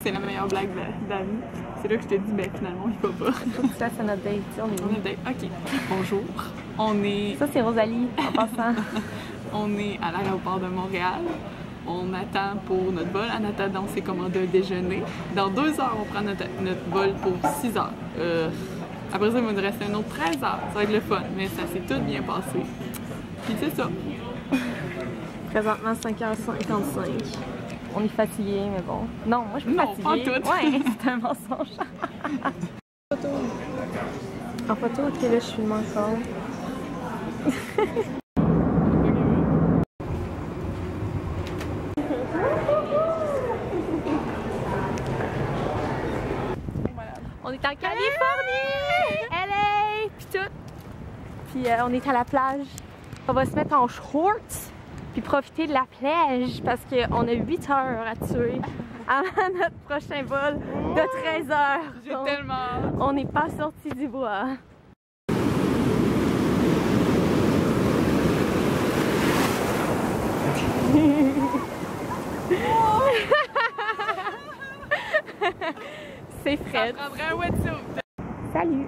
C'est la meilleure blague de la vie. C'est là que je te dis, ben finalement, il va pas. Ça, c'est notre date. On est où? Ok. Bonjour. On est... Ça, c'est Rosalie, en passant. On est à l'aéroport de Montréal. On attend pour notre vol. En attendant, on s'est commandé un déjeuner. Dans 2 heures, on prend notre vol pour 6 heures. Après ça, il va nous rester un autre 13 heures. Ça va être le fun, mais ça s'est tout bien passé. Puis c'est ça. Présentement, 5h55. On est fatigué, mais bon. Non, moi, je suis pas fatiguée. tout. Ouais, c'est un mensonge. Photo. En photo, ok, là, je filme encore. On est en Californie! LA! Puis tout. Puis on est à la plage. On va se mettre en shorts puis profiter de la plage parce qu'on a 8 heures à tuer avant notre prochain vol de 13 heures. J'ai tellement hâte. On n'est pas sorti du bois. C'est Fred. Ça prendrait un wetsuit. Salut!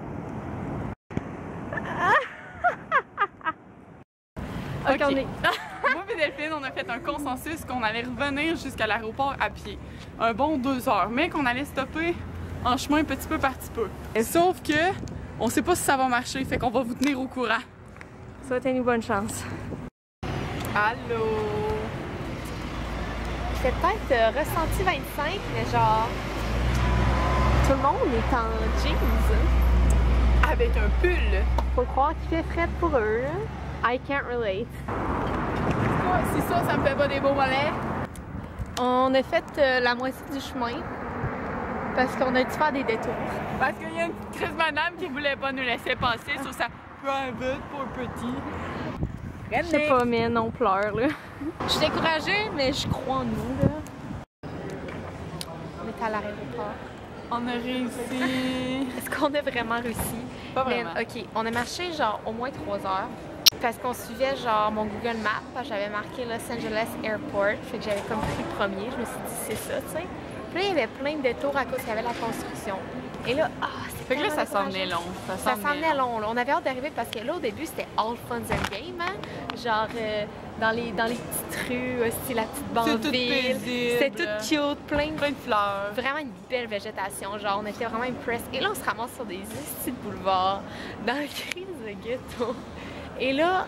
Ok, on est... Moi et Delphine, on a fait un consensus qu'on allait revenir jusqu'à l'aéroport à pied. Un bon 2 heures, mais qu'on allait stopper en chemin petit peu par petit peu. Sauf que, on sait pas si ça va marcher, fait qu'on va vous tenir au courant. Souhaitez-nous bonne chance. Allô? C'est peut-être ressenti 25, mais genre... Tout le monde est en jeans. Avec un pull. Faut croire qu'il fait frais pour eux. I can't relate. Si ça me fait pas des beaux mollets. On a fait la moitié du chemin parce qu'on a dû faire des détours. Parce qu'il y a une petite madame qui voulait pas nous laisser passer sur sa private pour petit. Je sais pas, mais non, pleure là. Je suis découragée, mais je crois en nous là. On est à l'aéroport. On a réussi. Est-ce qu'on a vraiment réussi? Pas vraiment. Mais, ok, on a marché genre au moins 3 heures. Parce qu'on suivait genre mon Google Maps, parce que j'avais marqué Los Angeles Airport, fait que j'avais comme pris le premier, je me suis dit c'est ça, tu sais. Puis là, il y avait plein de détours à cause qu'il y avait la construction. Et là, c'était fait que là, ça s'en venait long. Ça s'en venait long, là. On avait hâte d'arriver parce que là, au début, c'était all fun and game, hein? Genre, dans les petites rues, c'était la petite bande-ville. C'était tout cute, plein de fleurs. Vraiment une belle végétation, genre, on était vraiment impressed. Et là, on se ramasse sur des petits boulevards, dans le crise de ghetto. Et là,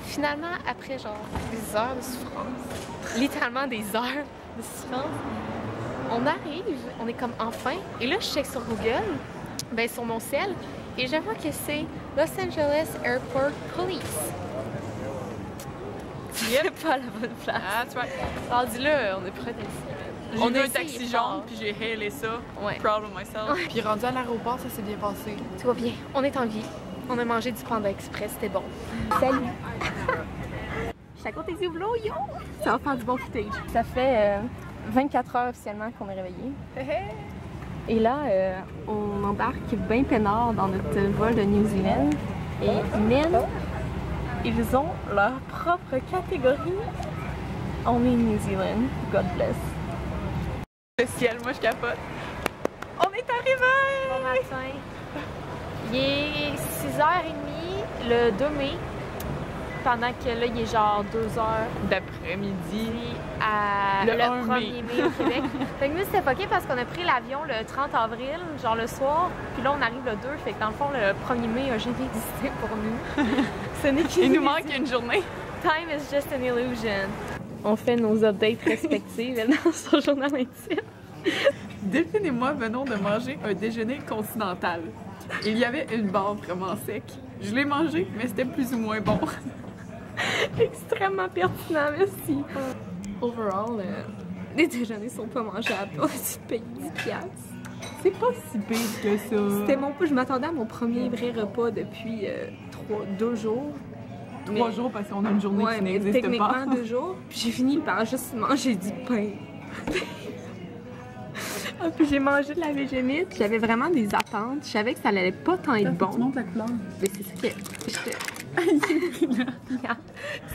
finalement, après genre des heures de souffrance, littéralement des heures de souffrance, on arrive, on est comme enfin, et là je check sur Google, ben sur mon cell, et je vois que c'est Los Angeles Airport Police. C'est pas la bonne place. Ah, tu vois. Rendu là, on est prêt d'ici. On a un taxi jaune, puis j'ai hailé ça. Ouais. Proud of myself. Ouais. Puis rendu à l'aéroport, ça s'est bien passé. Tout va bien, on est en vie. On a mangé du Panda Express, c'était bon. Salut! Je suis à côté du vlog, yo! Ça va faire du bon footage. Ça fait 24 heures officiellement qu'on est réveillé. Et là, on embarque bien peinard dans notre vol de New Zealand. Et men, ils ont leur propre catégorie. On est New Zealand. God bless. Le ciel, moi je capote. On est arrivé! Bon matin. Il est 6h30 le 2 mai, pendant que là, il est genre 2h d'après-midi à le 1er 1er mai au Québec. Fait que nous, c'était fucké parce qu'on a pris l'avion le 30 avril, genre le soir, puis là, on arrive le 2, fait que dans le fond, le 1er mai a jamais existé pour nous. Ce n'est qu'une Il nous manque une journée. Time is just an illusion. On fait nos updates respectives dans son journal intime. Delphine et moi venons de manger un déjeuner continental. Il y avait une barre vraiment sec. Je l'ai mangé, mais c'était plus ou moins bon. Extrêmement pertinent, merci. Overall, les déjeuners sont pas mangeables. On a dû payer 10$. C'est pas si pire que ça. C'était je m'attendais à mon premier vrai repas depuis 2 jours. 3 jours parce qu'on a une journée qui n'existe pas. Techniquement 2 jours. Puis j'ai fini par juste manger du pain. Puis j'ai mangé de la végémite, j'avais vraiment des attentes. Je savais que ça allait pas tant être bon. Tu montres la couleur. Mais c'est ça que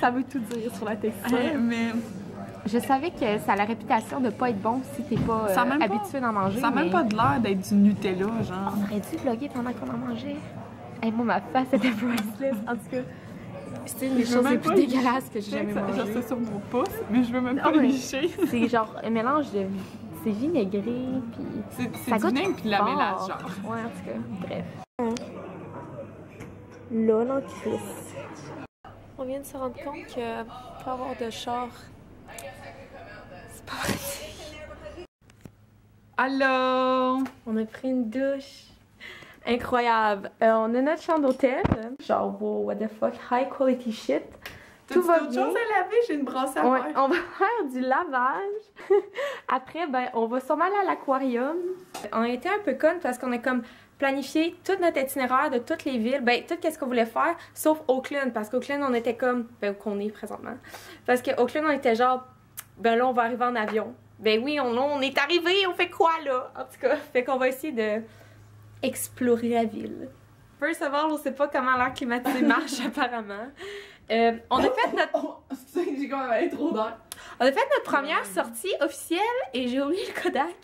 ça veut tout dire sur la texture. Mais Je savais que ça a la réputation de pas être bon si t'es pas habitué d'en manger. Ça n'a même pas de l'air d'être du Nutella, genre. On aurait dû vlogger pendant qu'on en mangeait. Hey, moi, ma face était priceless. En tout cas, c'était une des choses les plus dégueulasses que j'ai jamais mangées. Genre, c'est sur mon pouce, mais je veux même pas le licher. C'est genre un mélange de... C'est vinaigré, puis... C'est du vinaigre puis de la mélasse, genre. Ouais, en tout cas, bref. Là, l'anticrist. On vient de se rendre compte que pour avoir de char, c'est pas pratique. Allô? On a pris une douche. Incroyable. On a notre chambre d'hôtel. Genre, wow, what the fuck, high quality shit. Tout va bien. T'as d'autres choses à laver? J'ai une brosse à faire. On va faire du lavage. Après, ben, on va sûrement aller à l'aquarium. On a été un peu connes parce qu'on a comme planifié tout notre itinéraire de toutes les villes. Ben, tout ce qu'on voulait faire, sauf Oakland. Parce qu'Oakland, on était comme... Ben, où qu'on est présentement. Parce qu'Oakland, on était genre... Ben là, on va arriver en avion. Ben oui, on est arrivé, on fait quoi là? En tout cas, fait qu'on va essayer de... explorer la ville. First of all, on sait pas comment l'air climatisé marche apparemment. On a fait notre... J'ai quand même trop d'air. On a fait notre première sortie officielle et j'ai oublié le Kodak.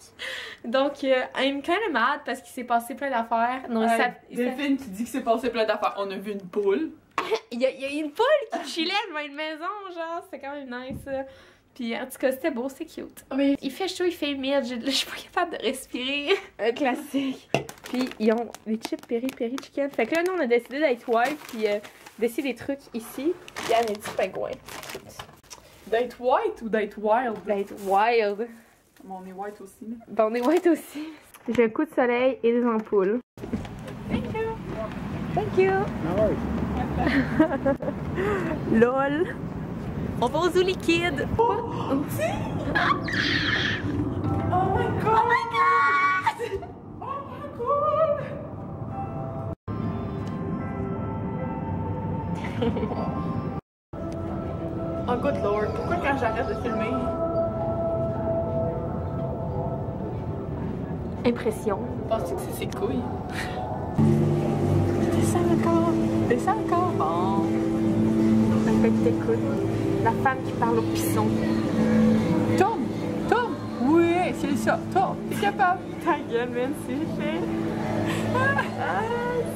Donc, I'm kind of mad parce qu'il s'est passé plein d'affaires. Delphine qui dit qu'il s'est passé plein d'affaires. On a vu une poule. Il y a une poule qui chillait devant une maison, genre. C'était quand même nice. Puis en tout cas, c'était beau, c'est cute. Mais... Il fait chaud, il fait humide, je suis pas capable de respirer. Un classique. Puis ils ont des chips peri chicken. Fait que là, nous, on a décidé d'être wild, puis d'essayer des trucs ici. Puis il y a des petits pingouins. D'être white ou d'être wild? D'être wild. Bon, on est white aussi. Là. Ben, on est white aussi. J'ai un coup de soleil et des ampoules. Thank you. Thank you. LOL. On va aux eaux liquides. Oh my god! Oh my god! Oh my god! Oh good lord, pourquoi quand j'arrête de filmer? Impression. Penses-tu que c'est ses couilles? Descends encore! Descends encore! Bon. Ça fait que t'écoutes. La femme qui parle au pisson. Tourne! Tourne! Oui, c'est ça! Tourne! T'es capable! Ta gueule, man, c'est fait!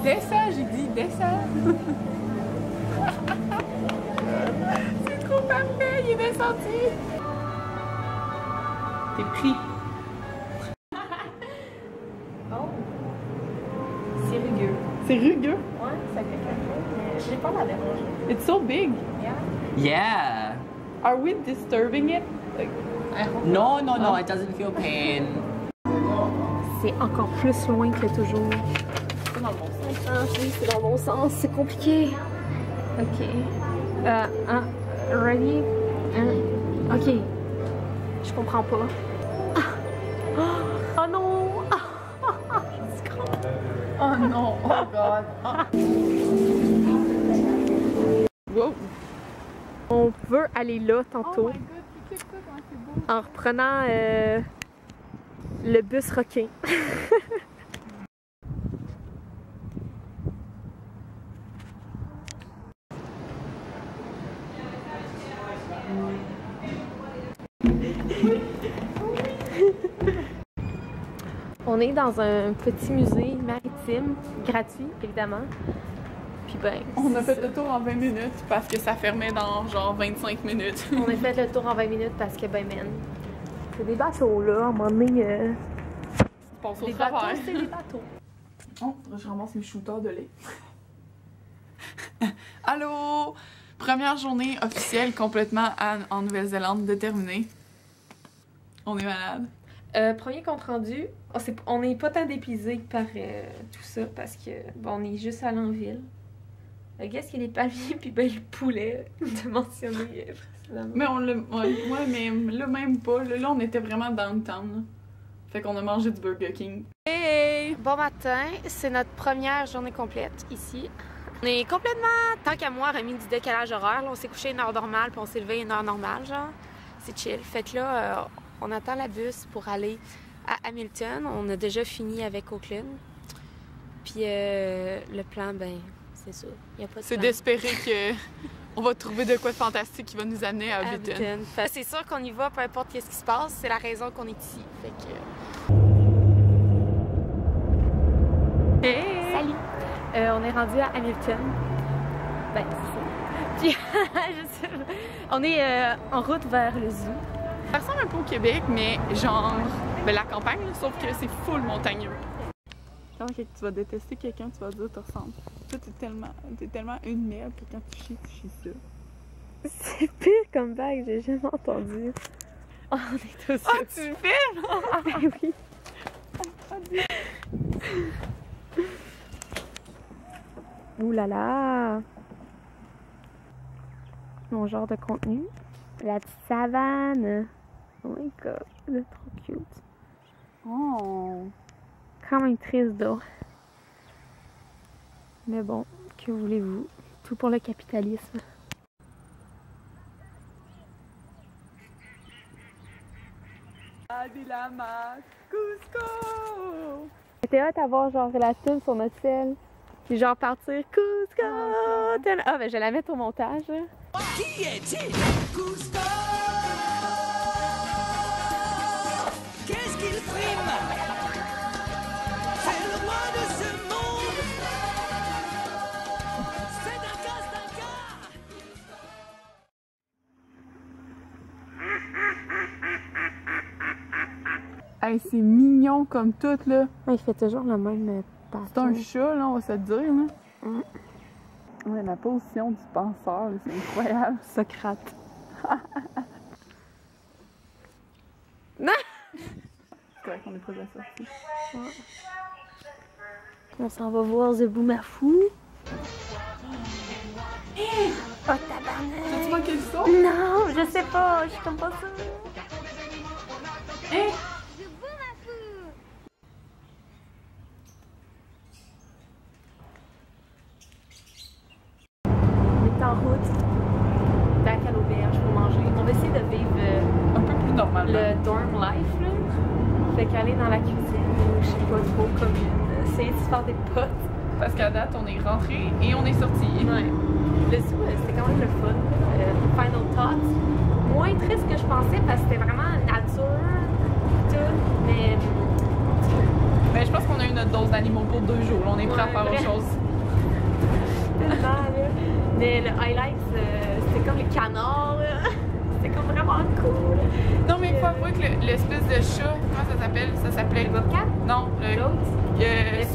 Descends, j'ai dit, descends! C'est trop parfait! Il est descendu! T'es pris! Oh! C'est rugueux. C'est rugueux? Ouais, ça fait quelque chose, mais j'ai pas la déranger. It's so big! Yeah. Yeah. Are we disturbing it? Like, No, it doesn't feel pain. C'est encore plus loin que toujours. c'est dans le bon sens. Ah, c'est dans le bon sens, c'est compliqué. Ok. Ready? Ok. Je comprends pas. Oh non! Oh non! Oh god! Wow! On veut aller là tantôt. Oh my god, c'est ça, comment c'est beau! En reprenant le bus requin. On est dans un petit musée maritime, gratuit évidemment. Puis ben, on a fait le tour en 20 minutes parce que ça fermait dans genre 25 minutes. On a fait le tour en 20 minutes parce que ben man, c'est des bateaux là, à un moment donné. Passe au des travers. bateaux, c'est des bateaux. Oh, je ramasse mes shooters de lait. Allô! Première journée officielle complètement en Nouvelle-Zélande de terminer. On est malade. Premier compte rendu, on n'est pas tant dépisé par tout ça parce que bon, on est juste allé en ville. Qu'est-ce qu'il y a des palmiers puis ben le poulet de mentionner précédemment. Mais on l'a. Ouais, mais là même pas. Là, on était vraiment downtown. Là. Fait qu'on a mangé du Burger King. Hey! Bon matin, c'est notre première journée complète ici. On est complètement, tant qu'à moi, remis du décalage horaire. Là, on s'est couché une heure normale puis on s'est levé une heure normale, genre. C'est chill. Fait que là, on attend la bus pour aller à Hamilton. On a déjà fini avec Auckland. Puis le plan, ben, c'est ça. Y a pas de C'est plan. d'espérer que on va trouver de quoi de fantastique qui va nous amener à Bitten. C'est sûr qu'on y va, peu importe ce qui se passe, c'est la raison qu'on est ici. Fait que... Hey! Salut! On est rendu à Hamilton. Ben, c'est ça. Puis, on est en route vers le zoo. Ça ressemble un peu au Québec, mais genre ben, la campagne, là, sauf que c'est full montagneux. Quand tu vas détester quelqu'un, tu vas dire tu ressembles. Toi, t'es tellement une merde que quand tu chies ça. C'est pire comme bague, j'ai jamais entendu. Oh, on est tous. Ah, tu le filmes? Ben oui. Ouh là là! Mon genre de contenu. La petite savane. Oh my god, elle est trop cute. Oh! Quand même triste d'eau. Mais bon, que voulez-vous? Tout pour le capitalisme. Ah, des lamas! Cusco! C'était hâte d'avoir genre la tune sur notre selle. Puis genre partir Cusco! Ah ben je vais la mettre au montage. Qui est-il? Cusco! Qu'est-ce qu'il prime? C'est le roi de ce monde! C'est un casse d'un cas! Hey, c'est mignon comme tout, là. Il fait toujours le même pattern. C'est un chat, là, on va se le dire, là. Ouais, la position du penseur, là, c'est incroyable. Socrate. C'est correct qu'on est pas de la sortie. On s'en va voir The Boumafou. Oh tabarnak! T'as-tu manqué le son? Non, je sais pas, je comprends pas ça. Hey! On est en route, back à l'auberge pour manger. On va essayer de vivre Un peu plus normalement. le dorm life, là. Fait qu'aller dans la cuisine, ou je sais pas trop, comme essayer de se faire des potes. Parce qu'à date, on est rentré et on est sorti. Ouais. Le zoo, c'était quand même le fun. Final Thoughts. Moins triste que je pensais parce que c'était vraiment nature, tout, mais... Ben, je pense qu'on a eu notre dose d'animaux pour 2 jours. Là, on est prêt à faire autre chose. Tellement, là. Mais le highlight, c'était comme les canards, là. C'était comme vraiment cool. Non, mais il faut avouer que l'espèce de chat, comment ça s'appelle? Ça s'appelait... Le bobcat, Non, l'autre,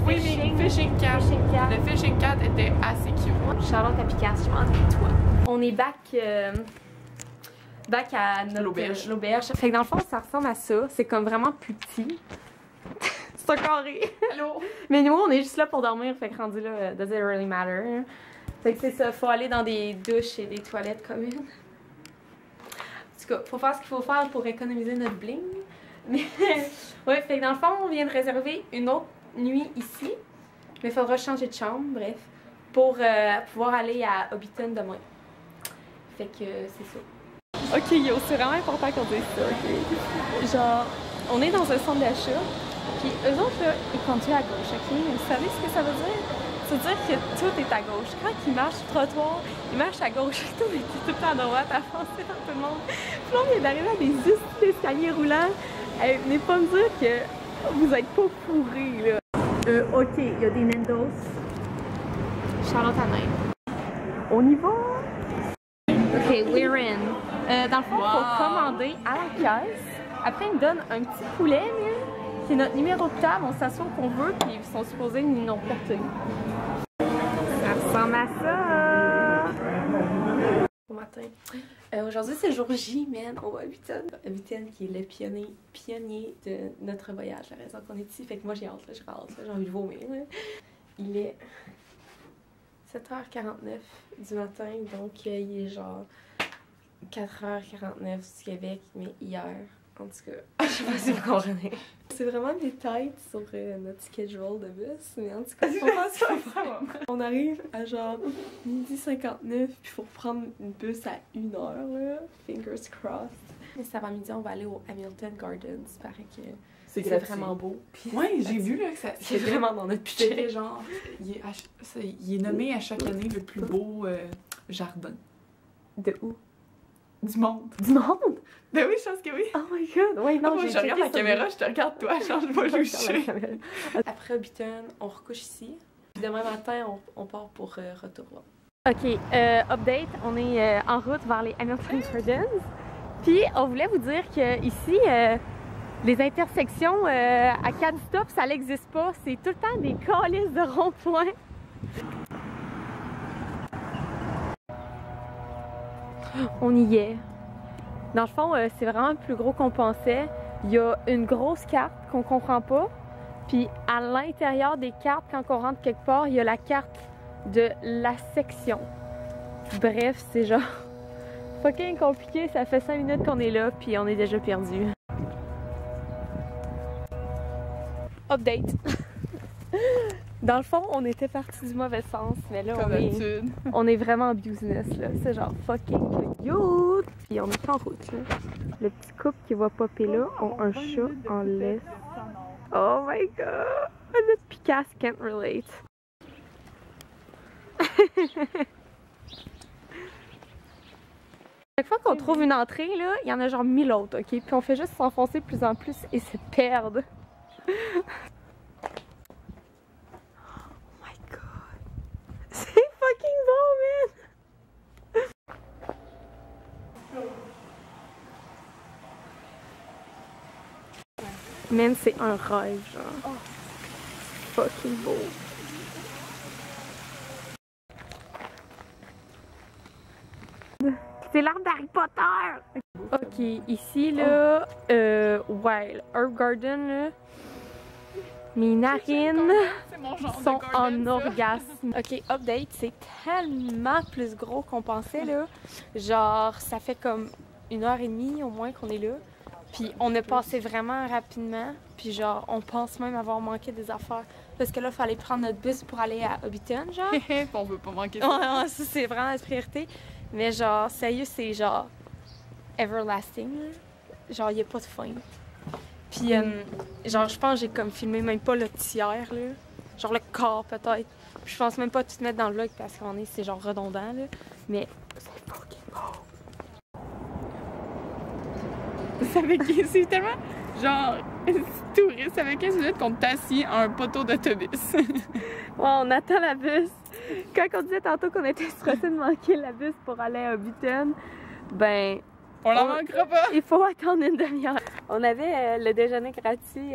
Fishing cat. fishing cat. Le fishing cat était assez cute. Charlotte à Picasso, je m'en de toi. On est back à notre l'auberge. Fait que dans le fond, ça ressemble à ça. C'est comme vraiment plus petit. C'est un carré. Allô? Mais nous, on est juste là pour dormir. Fait que rendu là, does it really matter? Fait que c'est ça, faut aller dans des douches et des toilettes communes. En tout cas, faut faire ce qu'il faut faire pour économiser notre bling. Mais ouais, fait que dans le fond, on vient de réserver une autre nuit ici. Mais il faudra changer de chambre, bref, pour pouvoir aller à Hobbiton demain. Fait que c'est ça. Ok, yo, c'est vraiment important qu'on dise ça, ok? Genre, on est dans un centre d'achat, puis eux autres, là, ils conduisent à gauche, ok? Vous savez ce que ça veut dire? Ça veut dire que tout est à gauche. Quand ils marchent sur le trottoir, ils marchent à gauche. Tout est tout le temps à droite, à foncer dans tout le monde. Puis là, on vient d'arriver à des escaliers roulants. Hey, venez pas me dire que vous êtes pas fourrés, là. Ok, il y a des Nandos. Charlotte à Nain. On y va? Ok, we're in. Dans le fond, il faut commander à la caisse. Après, ils nous donnent un petit poulet, là. C'est notre numéro de table, on s'assoit qu'on veut, puis ils sont supposés nous l'emporter. Ça ressemble à ça! Bon matin. Aujourd'hui, c'est le jour J, man. On va à Hobbiton. Hobbiton qui est le pionnier de notre voyage, la raison qu'on est ici. Fait que moi, j'ai hâte, là, j'ai envie de vomir. Là. Il est 7h49 du matin, donc il est genre 4h49 du Québec, mais hier. En tout cas, je sais pas si vous comprenez. C'est vraiment des têtes sur notre schedule de bus, mais en tout cas, on arrive à genre 12h59, puis il faut reprendre une bus à 1h, là. Fingers crossed. Mais cet après-midi, on va aller au Hamilton Gardens. Il paraît que c'est vraiment beau. Ouais, j'ai vu là que ça. C'est vraiment dans notre budget. C'était genre, il est nommé à chaque année le plus beau jardin. De où? Du monde. Du monde? Ben oui, je pense que oui. Oh my god! Ouais, non, Moi, je regarde la caméra, je te regarde toi, genre, je vais loucher. Après Hobbiton, on recouche ici. Puis demain matin, on part pour Retour. Ok, update, on est en route vers les Hamilton Gardens. Puis on voulait vous dire que ici, les intersections à 4 stops, ça n'existe pas. C'est tout le temps des calices de ronds-points. On y est. Dans le fond, c'est vraiment plus gros qu'on pensait. Il y a une grosse carte qu'on comprend pas. Puis à l'intérieur des cartes, quand on rentre quelque part, il y a la carte de la section. Bref, c'est genre fucking compliqué. Ça fait 5 minutes qu'on est là, puis on est déjà perdu. Update. Dans le fond, on était parti du mauvais sens, mais là, on est vraiment en business, là. C'est genre fucking cute! Puis on est en route, là. Le petit couple qui va popper là ont un chat en laisse. Oh my god! Notre Picasse can't relate. Chaque fois qu'on trouve une entrée, là, il y en a genre 1000 autres, ok? Puis on fait juste s'enfoncer de plus en plus et se perdre. C'est fucking bon, man! Man, c'est un rêve, genre. Fucking beau. C'est l'arbre d'Harry Potter! Ok, ici, là, ouais, Herb Garden, là. Mes narines sont en orgasme. Ok, update, c'est tellement plus gros qu'on pensait, là. Genre, ça fait comme 1h30 au moins qu'on est là. Puis on a passé vraiment rapidement. Puis genre, on pense même avoir manqué des affaires. Parce que là, il fallait prendre notre bus pour aller à Hobbiton, genre. On veut pas manquer ça. Ça, c'est vraiment la priorité. Mais genre, sérieux, c'est genre everlasting, là. Genre, il n'y a pas de fin. Puis, genre, je pense que j'ai comme filmé même pas le tiers, là. Genre le quart, peut-être. Puis je pense même pas tout mettre dans le vlog parce qu'on est, c'est genre redondant, là. Mais c'est fucking beau. C'est tellement, genre, touriste. Ça fait 15 minutes qu'on t'assit à un poteau d'autobus. On attend la bus. Quand on disait tantôt qu'on était stressé de manquer la bus pour aller à Hobbiton, ben... On la manquera pas! Il faut attendre une demi-heure. On avait le déjeuner gratuit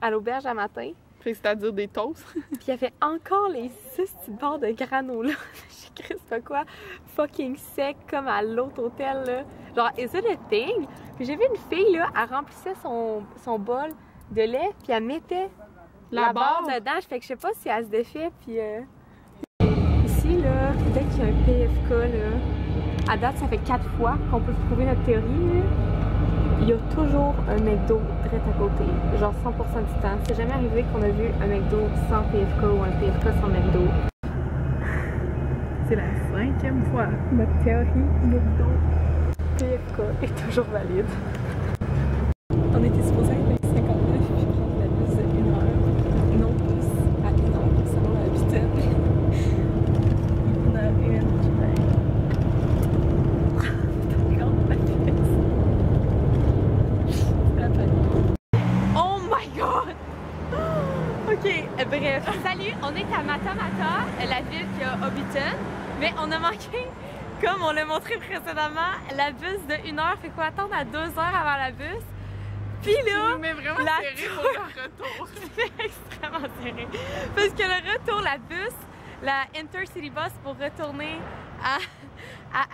à l'auberge à matin. C'est-à-dire des toasts. Puis il y avait encore les 6 petites barres de granola. J'ai cru c'est pas quoi, fucking sec comme à l'autre hôtel, là. Genre, is it a thing? Puis j'ai vu une fille, là, elle remplissait son bol de lait, puis elle mettait la barre dedans. Fait que je sais pas si elle se défait, puis... Ici, là, dès qu'il y a un PFK, là, à date, ça fait 4 fois qu'on peut prouver notre théorie, là. Il y a toujours un McDo direct à côté, genre 100% du temps. C'est jamais arrivé qu'on a vu un McDo sans PFK ou un PFK sans McDo. C'est la 5e fois. Notre théorie McDo PFK est toujours valide. On était supposé être à 59 puis prendre la bus de 1 heure, non plus à 1 heure selon la Hobbiton. On a une oh my god! Ok, bref. Salut, on est à Matamata, la ville qui a Hobbiton, mais on a manqué, comme on l'a montré précédemment, la bus de 1 heure, fait qu'on va attendre à 2 heures avant la bus. Puis là, mais vraiment la serré pour le retour. C'est extrêmement serré. Parce que le retour, la bus, la Intercity Bus pour retourner à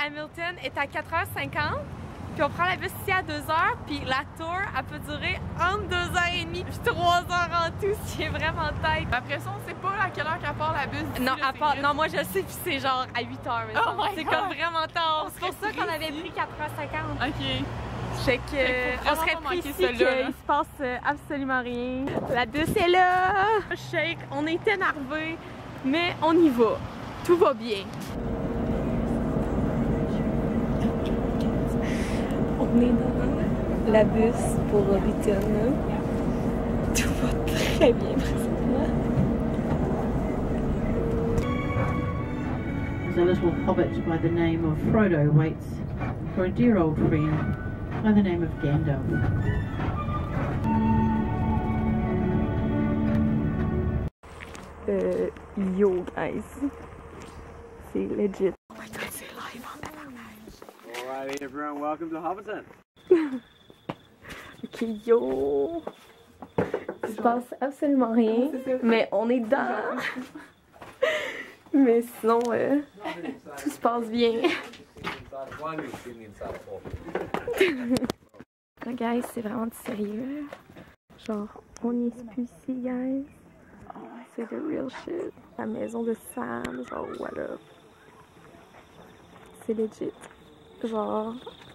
Hamilton est à 4h50. Puis on prend la bus ici à 2h, puis la tour, elle peut durer entre 2h30 puis 3h en tout, ce qui est vraiment tête. Après ça, on sait pas à quelle heure qu'elle part la bus. Non, non, moi je sais, puis c'est genre à 8h. Oh c'est comme vraiment tard. C'est pour ça qu'on avait pris 4h50. Ok. Fait que on serait pris ici qu'il se passe absolument rien. La bus est là! Shake, on est énervés, mais on y va. Tout va bien. On est dans la bus pour Hobbiton. Tout va très bien présentement. as a little hobbit by the name of Frodo waits for a dear old friend by the name of Gandalf. Yo guys, c'est legit. Oh my god, c'est live en tabarnak. Alright everyone, welcome to Hobbiton. Ok, yo. Il se passe absolument rien, mais on est dedans. Mais sinon, tout se passe bien. Là, guys, c'est vraiment du sérieux. Genre, on n'y est plus ici, guys. C'est the real shit. La maison de Sam, genre, what up? C'est legit. Genre,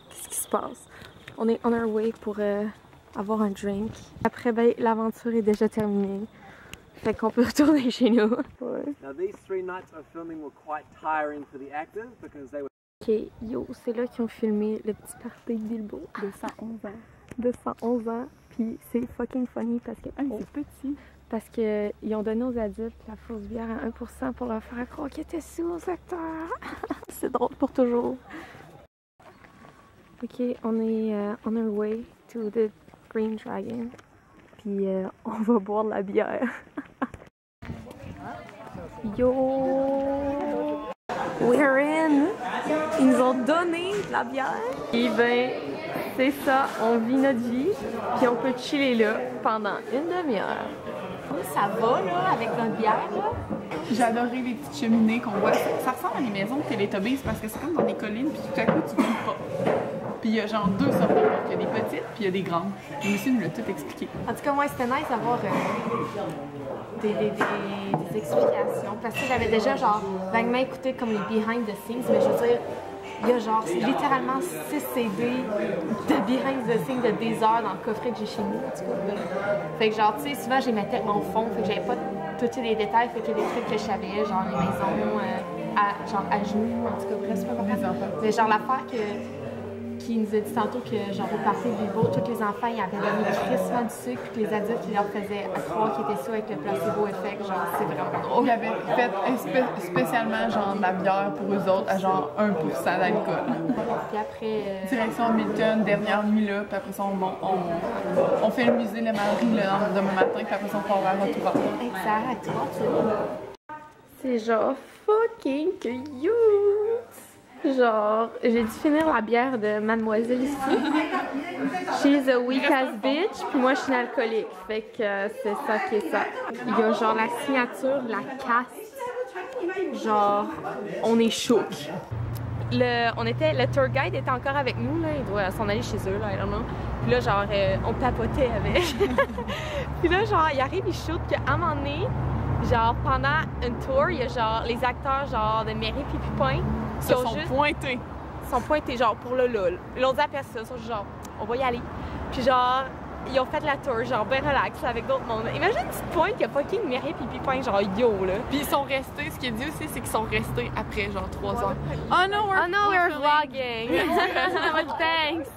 qu'est-ce qui se passe? On est on our way pour avoir un drink. Après, ben, l'aventure est déjà terminée. Fait qu'on peut retourner chez nous. Ouais. Now these 3 nights of filming were quite tiring for the actors because they were... Ok, yo, c'est là qu'ils ont filmé le petit party de Bilbo. De 111 ans. De 111 ans. Puis c'est fucking funny parce que... C'est petit. Parce que ils ont donné aux adultes la fausse bière à 1% pour leur faire croire qu'ils étaient sous aux acteurs. C'est drôle pour toujours. Ok, on est on our way to the Green Dragon. Puis on va boire de la bière. Yo! We're in! Ils nous ont donné de la bière. Et ben, c'est ça, on vit notre vie. Puis on peut chiller là pendant une demi-heure. Ça va là, avec notre bière là? J'ai adoré les petites cheminées qu'on voit. Ça ressemble à des maisons de Teletubbies parce que c'est comme dans des collines, puis tout à coup tu vois pas. Puis il y a genre 2 sortes de portes. Il y a des petites, puis il y a des grandes. Le monsieur nous l'a tout expliqué. En tout cas, moi, c'était nice d'avoir des explications. Parce que j'avais déjà genre vaguement écouté comme les behind the scenes, mais je veux dire, il y a genre littéralement 6 CD de behind the scenes de des heures dans le coffret que j'ai chez nous. En tout cas. Fait que genre, tu sais, souvent, je les mettais en fond, fait que j'avais pas tous les détails, fait que des trucs que je savais, genre les maisons à genoux, en tout cas, bref, c'est pas grave. Mais genre l'affaire qui nous a dit tantôt que, genre, au party de Bilbo, tous les enfants, ils avaient donné crissement du sucre, puis les adultes, ils leur faisaient croire qu'ils étaient sous avec le placebo effect. Genre, c'est vraiment drôle. Il avait fait spécialement, genre, de la bière pour eux autres à genre 1% d'alcool. Puis après. Direction Hamilton, dernière nuit là, puis après ça, on fait le musée Le Marie là, demain matin, puis après ça, on part vers Retour. Exact. C'est genre fucking cute. Genre, j'ai dû finir la bière de Mademoiselle ici. She's a weak ass bitch, puis moi je suis une alcoolique. Fait que c'est ça qui est ça. Il y a genre la signature de la caste. Genre, on est chouk. Le tour guide était encore avec nous, là. Il doit s'en aller chez eux, là, I don't know. Puis là, genre, on papotait avec. Puis là, genre, il arrive, il shoot qu'à un moment donné, genre, pendant une tour, il y a genre les acteurs, genre, de Mary puis Pupin. Ils sont pointés. Ils sont pointés, genre, pour le lol. Ils l'ont dit à personne, ils sont genre, on va y aller. Puis genre, ils ont fait la tour, genre, ben relax, avec d'autres mondes. Imagine une petite pointe, il y a fucking Mary puis Pupin, genre, yo, là. Puis ils sont restés, ce qu'il dit aussi, c'est qu'ils sont restés après, genre, 3 heures. Oh non, we're vlogging! Thanks!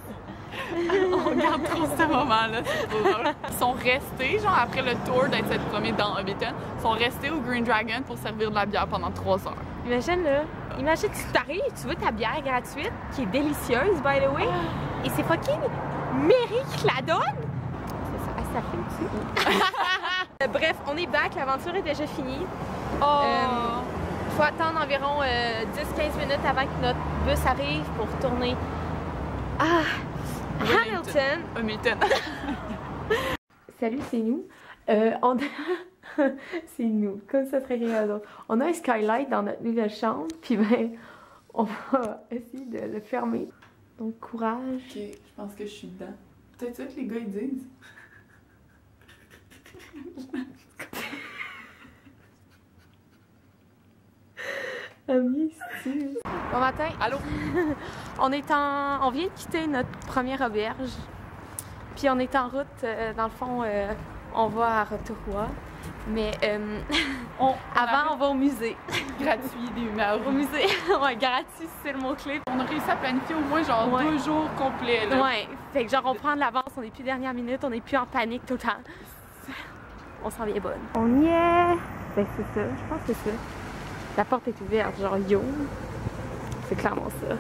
On regarde trop ce moment-là, c'est trop drôle. Ils sont restés, genre, après le tour d'être cette première dans Hobbiton, ils sont restés au Green Dragon pour servir de la bière pendant 3 heures. Imagine, là, tu t'arrives, tu veux ta bière gratuite, qui est délicieuse, by the way, et c'est fucking Mary qui te la donne? C'est ça, ça fait aussi. Bref, on est back, l'aventure est déjà finie. Faut attendre environ 10-15 minutes avant que notre bus arrive pour tourner à Hamilton. Salut, c'est nous. C'est nous, comme ça serait rien d'autre. On a un skylight dans notre nouvelle chambre, puis ben, on va essayer de le fermer. Donc, courage. Ok, je pense que je suis dedans. Peut-être ça que les gars ils disent. Bon matin. Allô? On vient de quitter notre première auberge. Puis on est en route, dans le fond, on va à Rotorua. Mais avant, on va au musée. Gratuit, des humeurs. Au musée, ouais, gratuit, c'est le mot-clé. On a réussi à planifier au moins genre 2 jours complets. Là. Ouais, fait que genre on prend de l'avance, on n'est plus dernière minute, on n'est plus en panique tout le temps. On s'en vient bonne. On y est! Ben c'est ça, je pense que c'est ça. La porte est ouverte, genre yo. C'est clairement ça.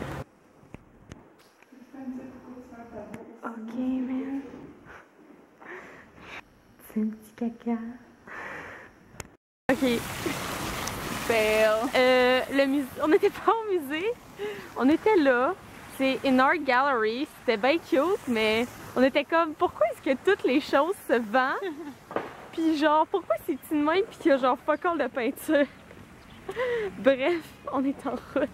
Ok, man. C'est un petit caca. Ok. Fail. Le musée. On n'était pas au musée. On était là. C'est une art gallery. C'était bien cute, mais on était comme, pourquoi est-ce que toutes les choses se vendent? Puis genre, pourquoi c'est petit de même pis qu'il y a genre fuck all de peinture? Bref, on est en route.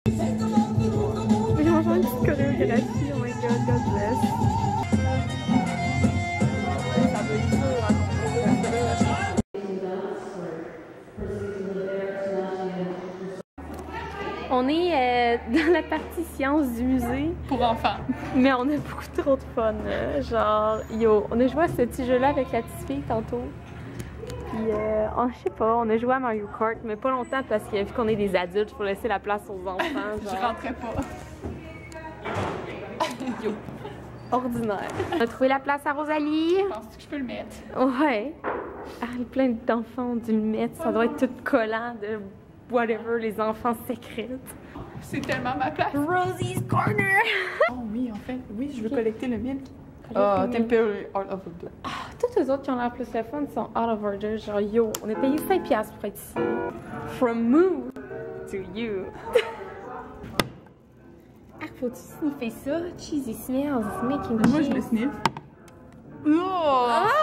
J'ai mangé une petite chorégraphie, oh my god, God bless. On est dans la partie sciences du musée. Pour enfants. Mais on a beaucoup trop de fun. Genre, yo, on a joué à ce petit jeu-là avec la petite fille tantôt. Puis, je sais pas, on a joué à Mario Kart, mais pas longtemps parce que vu qu'on est des adultes, il faut laisser la place aux enfants. Genre. Je rentrais pas. Yo. Ordinaire. On a trouvé la place à Rosalie. Penses-tu que je peux le mettre? Ouais. Ah, plein d'enfants ont dû le mettre. Ça doit être tout collant de whatever, les enfants secrètes. C'est tellement ma place. Rosie's Corner! Oh oui, en fait, oui, je veux collecter le milk. Ah, Temporary out of the Ah, tous les autres qui ont l'air plus le fun sont out of order. Genre, yo, on a payé 5$ pour être ici. From moo to you. Ah, faut-tu sniffer ça? Cheesy smells, it's making Moi, je le cheese. sniff. Ah!